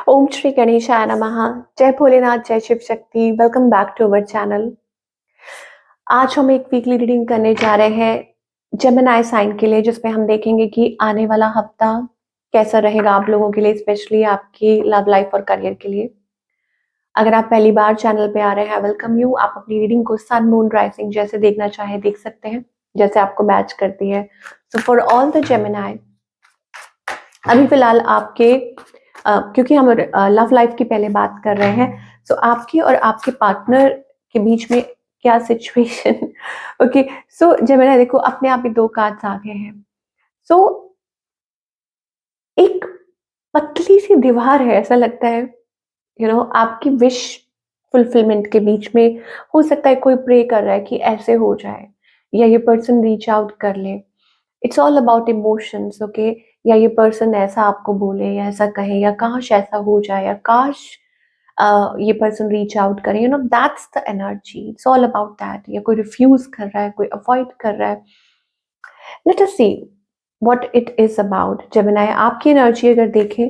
ओम श्री गणेशाय नमः। जय भोलेनाथ, जय Shiv Shakti. Welcome back to our channel. आज हम एक वीकली रीडिंग करने जा रहे हैं जेमिनी साइन के लिए, जिसमें हम देखेंगे कि आने वाला हफ्ता कैसा रहेगा आप लोगों के लिए, स्पेशली आपकी लव लाइफ और करियर के लिए। अगर आप पहली बार चैनल पे आ रहे हैं, वेलकम यू। आप अपनी रीडिंग को सन मून राइजिंग जैसे देखना चाहे देख सकते हैं, जैसे आपको मैच करती है। So for all the Gemini, अभी फिलहाल आपके क्योंकि हम लव लाइफ की पहले बात कर रहे हैं, सो आपकी और आपके पार्टनर के बीच में क्या सिचुएशन ओके। सो जेमिनी देखो, अपने आप ही दो कार्ड्स आ गए हैं। सो एक पतली सी दीवार है, ऐसा लगता है आपकी विश फुलफिलमेंट के बीच में। हो सकता है कोई प्रे कर रहा है कि ऐसे हो जाए, या ये पर्सन रीच आउट कर ले। It's all about emotions, okay. या ये पर्सन ऐसा आपको बोले या ऐसा कहे, या काश ऐसा हो जाए, या काश ये पर्सन रीच आउट करे, that's the energy. It's all about that. या कोई रिफ्यूज कर रहा है, कोई अवॉइड कर रहा है। Let us see what it is about. Gemini, आपकी एनर्जी अगर देखें,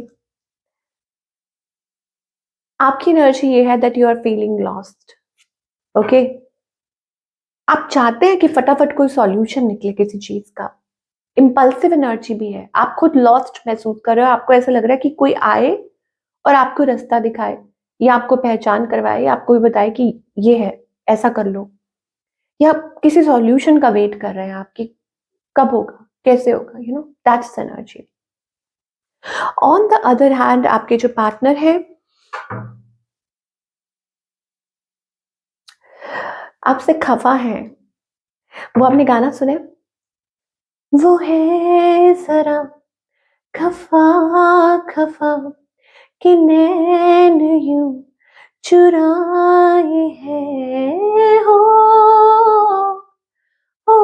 आपकी एनर्जी ये है that you are feeling lost, okay. आप चाहते हैं कि फटाफट कोई सॉल्यूशन निकले किसी चीज का। इम्पल्सिव एनर्जी भी है, आप खुद लॉस्ट महसूस कर रहे हो। आपको ऐसा लग रहा है कि कोई आए और आपको रास्ता दिखाए, या आपको पहचान करवाए, या आपको भी बताए कि ये है, ऐसा कर लो। या किसी सॉल्यूशन का वेट कर रहे हैं आपकी, कब होगा, कैसे होगा, that's energy. On the other hand, आपके जो पार्टनर है, आपसे खफा है। वो आपने गाना सुने, वो है जरा खफा खफा कि नैन यूं चुराए हैं हो हो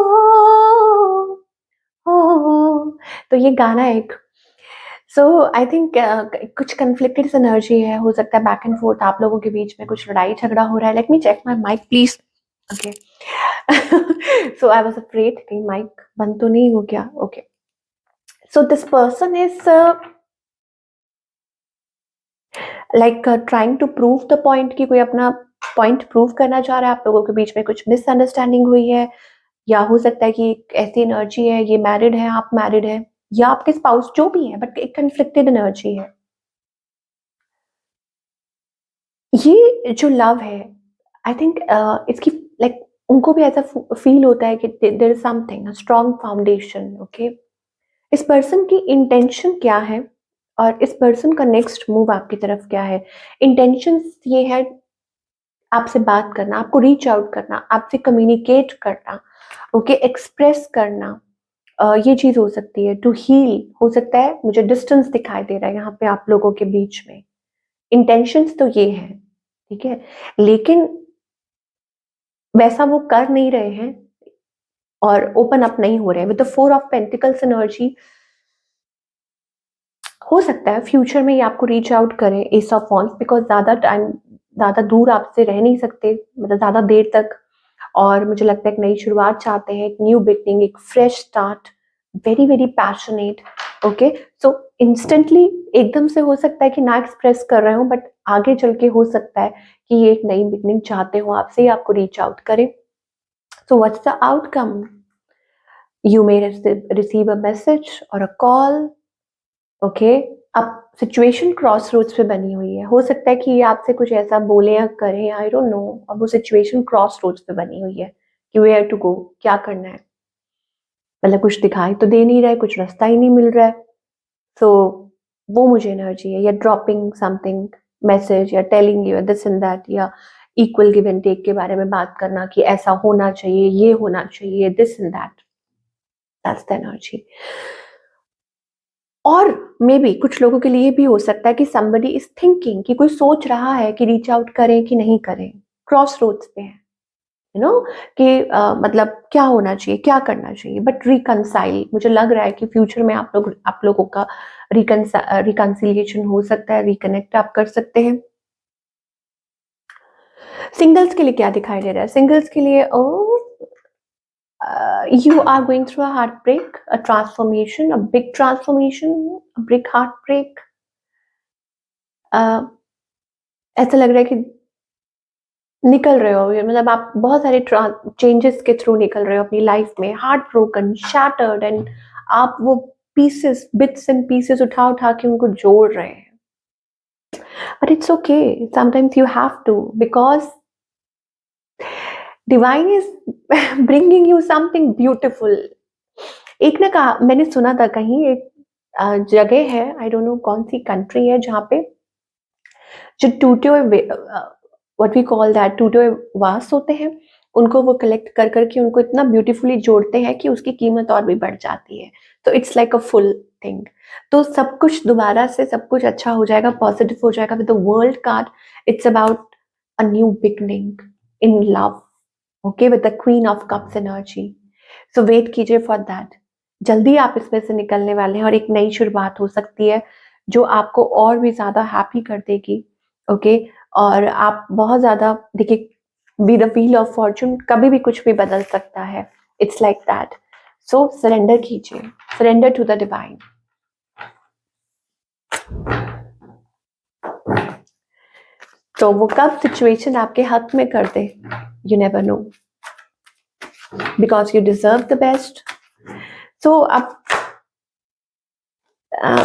हो। तो ये गाना एक, सो आई थिंक कुछ कन्फ्लिक्टेड एनर्जी है। हो सकता है बैक एंड फोर्थ आप लोगों के बीच में कुछ लड़ाई झगड़ा हो रहा है। Let me check my mic please. Okay. So I was afraid कहीं माइक बंद तो नहीं हो गया। Okay. So this person is like trying to prove the point, कि कोई अपना पॉइंट प्रूव करना चाह रहा है। आप लोगों के बीच में कुछ मिसअंडरस्टैंडिंग हुई है, या हो सकता है कि एक ऐसी एनर्जी है, ये मैरिड है, आप मैरिड है, या आपके स्पाउस, जो भी है, बट एक कन्फ्लिक्टेड एनर्जी है। ये जो लव है, आई थिंक इसकी लाइक उनको भी ऐसा फील होता है कि there is something, a strong foundation, okay. इस पर्सन की इंटेंशन क्या है, और इस पर्सन का नेक्स्ट मूव आपकी तरफ क्या है। इंटेंशन ये है आपसे बात करना, आपको रीच आउट करना, आपसे कम्युनिकेट करना, ओके, एक्सप्रेस करना। ये चीज हो सकती है। टू हील हो सकता है। मुझे डिस्टेंस दिखाई दे रहा है यहाँ पे आप लोगों के बीच में। इंटेंशंस तो ये है, ठीक है, लेकिन वैसा वो कर नहीं रहे हैं और ओपन अप नहीं हो रहे हैं। With the four of pentacles energy, हो सकता है फ्यूचर में ये आपको रीच आउट करें, एस ऑफ वॉन्ड्स, बिकॉज ज्यादा टाइम, ज्यादा दूर आपसे रह नहीं सकते, मतलब ज्यादा देर तक। और मुझे लगता है एक नई शुरुआत चाहते हैं, एक न्यू बिगनिंग, एक fresh start. Very very passionate, okay. So instantly एकदम से हो सकता है कि ना एक्सप्रेस कर रहे हो, बट आगे चल के हो सकता है कि ये एक नई बिगनिंग चाहते हो आपसे, ही आपको रीच आउट करें। So what's the outcome? You may receive a message और अ कॉल, ओके। अब सिचुएशन क्रॉस रोड्स पे बनी हुई है। हो सकता है कि ये आपसे कुछ ऐसा बोले या करें, आई डोंट नो। अब वो सिचुएशन क्रॉस रोड्स पे बनी हुई है कि वेयर टू गो, क्या करना है। मतलब कुछ दिखाई तो दे नहीं रहा है, कुछ रास्ता ही नहीं मिल रहा है। सो वो मुझे एनर्जी है, या ड्रॉपिंग समथिंग मैसेज, या telling you this and that, या इक्वल गिव एंड टेक के बारे में बात करना कि ऐसा होना चाहिए, ये होना चाहिए, this and that's the energy. और मे बी कुछ लोगों के लिए भी हो सकता है कि somebody इज थिंकिंग, कि कोई सोच रहा है कि रीच आउट करें कि नहीं करें। क्रॉस रोड्स पे है, कि मतलब क्या होना चाहिए, क्या करना चाहिए। बट रिकनसाइल, मुझे लग रहा है कि फ्यूचर में आप लोगों का रिकनसिलिएशन हो सकता है, रिकनेक्ट आप कर सकते हैं। सिंगल्स के लिए क्या दिखाई दे रहा है? सिंगल्स के लिए, you are going through a heartbreak, a transformation, a big transformation, a big heartbreak. ऐसा लग रहा है कि निकल रहे हो, मतलब आप बहुत सारे चेंजेस के थ्रू निकल रहे हो अपनी लाइफ में, हार्ट ब्रोकन, शैटर्ड, एंड आप वो पीसेस, बिट्स एंड पीसेस उठा उठा के उनको जोड़ रहे हैं. But it's okay, sometimes you have to, because divine is bringing you something beautiful. एक ना कहा मैंने सुना था कहीं, एक जगह है, आई डोंट नो कौन सी कंट्री है, जहाँ पे जो टूटे हुए, व्हाट वी कॉल दैट, टूटे हुए वास होते हैं, उनको वो कलेक्ट कर करके उनको इतना ब्यूटीफुली जोड़ते हैं कि उसकी कीमत और भी बढ़ जाती है. तो it's like a full thing. तो सब कुछ दोबारा से सब कुछ अच्छा हो जाएगा, पॉजिटिव हो जाएगा with the world card. It's about a new beginning in love, okay, with the queen of cups energy. So wait कीजिए फॉर दैट. जल्दी आप इसमें से निकलने वाले हैं और एक नई शुरुआत हो सकती है जो आपको और भी ज्यादा हैप्पी कर देगी. ओके, और आप बहुत ज्यादा, देखिए, be the wheel of fortune, कभी भी कुछ भी बदल सकता है. It's like that. So surrender कीजिए, सरेंडर टू द डिवाइन. तो वो कब सिचुएशन आपके हक में कर दे, you never know, because you deserve the best. So अब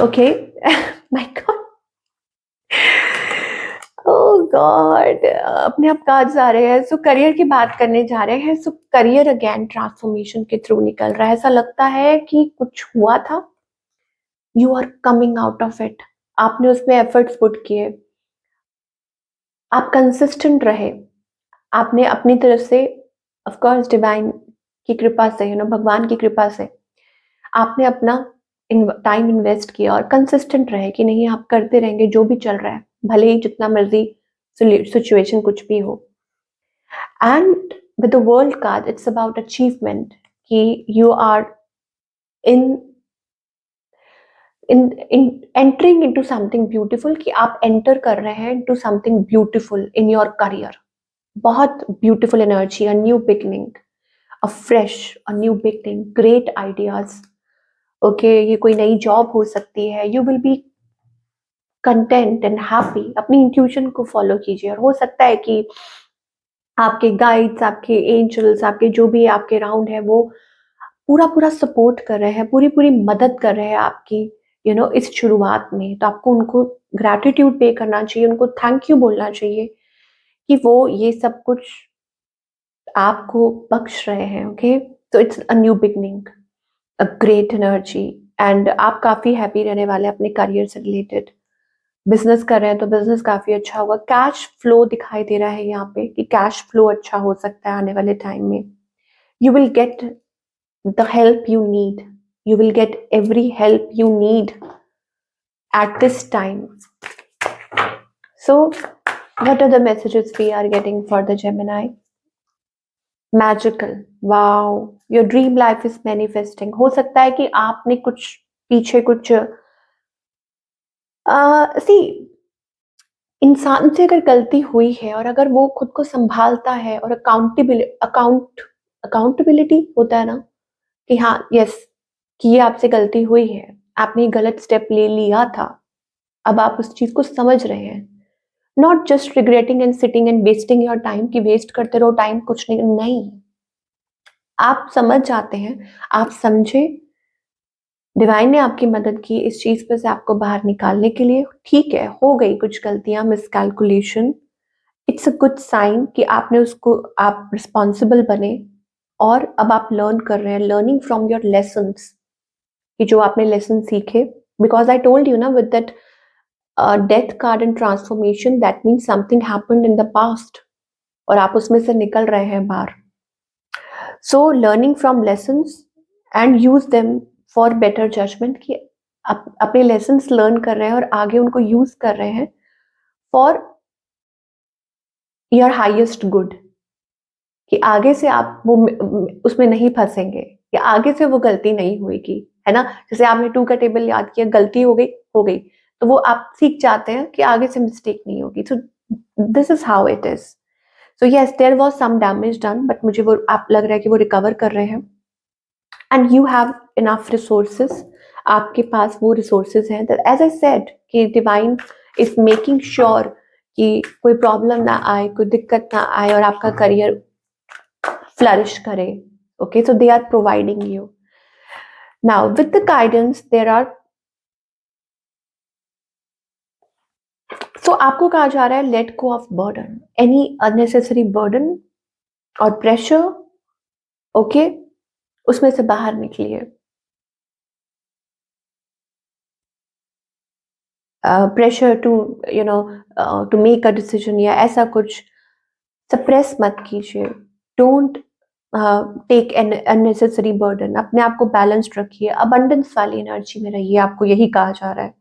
okay, my God, oh God, अपने आप कहा जा रहे हैं. सो करियर की बात करने जा रहे हैं. सो करियर अगेन ट्रांसफॉर्मेशन के थ्रू निकल रहा है. ऐसा लगता है कि कुछ हुआ था, you are coming out of it. आपने उसमें एफर्ट्स पुट किए, आप कंसिस्टेंट रहे, आपने अपनी तरफ से, ऑफ कोर्स डिवाइन की कृपा से, भगवान की कृपा से आपने अपना टाइम इन्वेस्ट किया और कंसिस्टेंट रहे कि नहीं, आप करते रहेंगे जो भी चल रहा है, भले ही जितना मर्जी सिचुएशन कुछ भी हो. And with the world card it's about achievement, कि you are in in entering into something beautiful, कि आप एंटर कर रहे हैं into something beautiful in your career. बहुत beautiful energy, a new beginning, a fresh, a new beginning, great ideas. Okay, ये कोई नई जॉब हो सकती है. You will be content and happy. अपनी इंट्यूशन को फॉलो कीजिए, और हो सकता है कि आपके गाइड्स, आपके एंजल्स, आपके जो भी आपके राउंड है, वो पूरा पूरा सपोर्ट कर रहे हैं, पूरी पूरी मदद कर रहे हैं आपकी, इस शुरुआत में. तो आपको उनको ग्रैटिट्यूड पे करना चाहिए, उनको थैंक यू बोलना चाहिए कि वो ये सब कुछ आपको बख्श रहे हैं. ओके, तो it's a new beginning, a great energy. And आप काफी हैप्पी रहने वाले हैं अपने करियर से रिलेटेड. बिजनेस कर रहे हैं तो बिजनेस काफी अच्छा होगा. कैश फ्लो दिखाई दे रहा है यहाँ पे, कि कैश फ्लो अच्छा हो सकता है आने वाले टाइम में. You will get the help you need, you will get every help you need at this time. So what are the messages we are getting for the Gemini? Magical, wow, your dream life is manifesting. हो सकता है कि आपने कुछ पीछे कुछ सी, इंसान से अगर गलती हुई है और अगर वो खुद को संभालता है और अकाउंटेबिलिटी होता है ना, कि हाँ, यस, कि ये आपसे गलती हुई है, आपने गलत स्टेप ले लिया था, अब आप उस चीज को समझ रहे हैं. Not just regretting and sitting and wasting your time, कि वेस्ट करते रहो टाइम, कुछ नहीं, नहीं. आप समझ जाते हैं, आप समझे, डिवाइन ने आपकी मदद की इस चीज पर से आपको बाहर निकालने के लिए. ठीक है, हो गई कुछ गलतियां, miscalculation. It's a good sign कि आपने उसको, आप रिस्पॉन्सिबल बने, और अब आप लर्न कर रहे हैं, लर्निंग फ्रॉम योर लेसन्स, कि जो आपने लेसन सीखे. बिकॉज आई टोल्ड यू ना, with that death card and transformation, that means something happened in the past, और आप उसमें से निकल रहे हैं बाहर. So learning from lessons and use them for better judgement, कि अपने लेसन्स लर्न कर रहे हैं और आगे उनको यूज कर रहे हैं फॉर योर हाईएस्ट गुड, कि आगे से आप वो उसमें नहीं फंसेंगे, कि आगे से वो गलती नहीं होगी, है ना. जैसे आपने 2 का टेबल याद किया, गलती हो गई, हो गई, तो वो आप सीख जाते हैं कि आगे से मिस्टेक नहीं होगी. So this is how it is. So yes, there was some damage done, but मुझे वो आप लग रहा है कि वो रिकवर कर रहे हैं. And you have enough resources, आपके पास वो रिसोर्सेज हैं. एज आई सेड कि डिवाइन इज मेकिंग श्योर कि कोई प्रॉब्लम ना आए, कोई दिक्कत ना आए और आपका करियर फ्लरिश करे. Okay, so they are providing you. Now with the guidance there are, so आपको कहा जा रहा है let go of burden, any unnecessary burden और pressure. Okay, उसमें से बाहर निकलिए. Pressure to you know to make a decision या ऐसा कुछ सप्रेस मत कीजिए. Don't take an unnecessary burden. अपने आप को बैलेंस्ड रखिए, अबंडेंस वाली एनर्जी में रहिए. आपको यही कहा जा रहा है.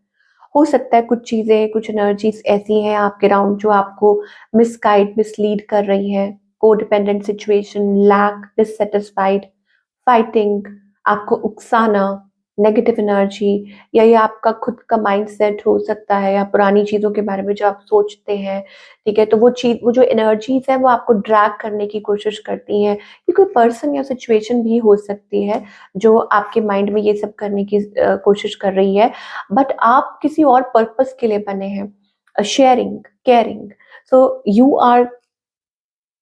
हो सकता है कुछ चीजें, कुछ एनर्जीज ऐसी हैं आपके राउंड जो आपको मिसगाइड, मिसलीड कर रही है. Codependent situation, lack, dissatisfied, fighting, आपको उकसाना, नेगेटिव एनर्जी, या ये आपका खुद का माइंडसेट हो सकता है, या पुरानी चीज़ों के बारे में जो आप सोचते हैं. ठीक है, तो वो चीज़, वो जो एनर्जीज है वो आपको ड्रैग करने की कोशिश करती हैं. ये कोई पर्सन या सिचुएशन भी हो सकती है जो आपके माइंड में ये सब करने की कोशिश कर रही है, बट आप किसी और पर्पस के लिए बने हैं. Sharing, caring, so you are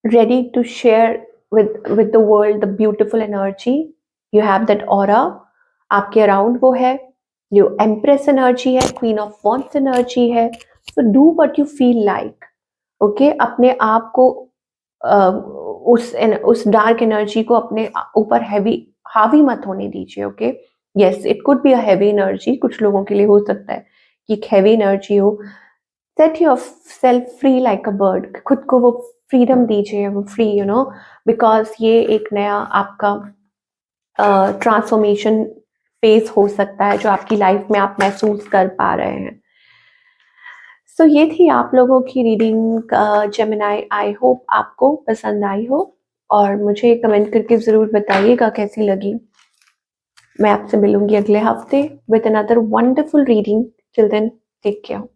ready to share with the world the beautiful energy. You have that aura. आपके अराउंड वो है. जो एम्प्रेस एनर्जी है, क्वीन ऑफ वॉन्ट्स एनर्जी है. So do what you feel like. Okay, अपने आप को उस डार्क एनर्जी को अपने ऊपर हैवी हावी मत होने दीजिए. Okay, yes, it could be a heavy energy. कुछ लोगों के लिए हो सकता है कि एक हैवी एनर्जी हो. Set your self free like a bird. खुद को वो फ्रीडम दीजिए, वो फ्री, बिकॉज ये एक नया आपका ट्रांसफॉर्मेशन फेज हो सकता है जो आपकी लाइफ में आप महसूस कर पा रहे हैं. सो ये थी आप लोगों की रीडिंग जेमिनी. आई होप आपको पसंद आई हो, और मुझे कमेंट करके ज़रूर बताइएगा कैसी लगी. मैं आपसे मिलूंगी अगले हफ्ते with another wonderful reading. Till then, take care.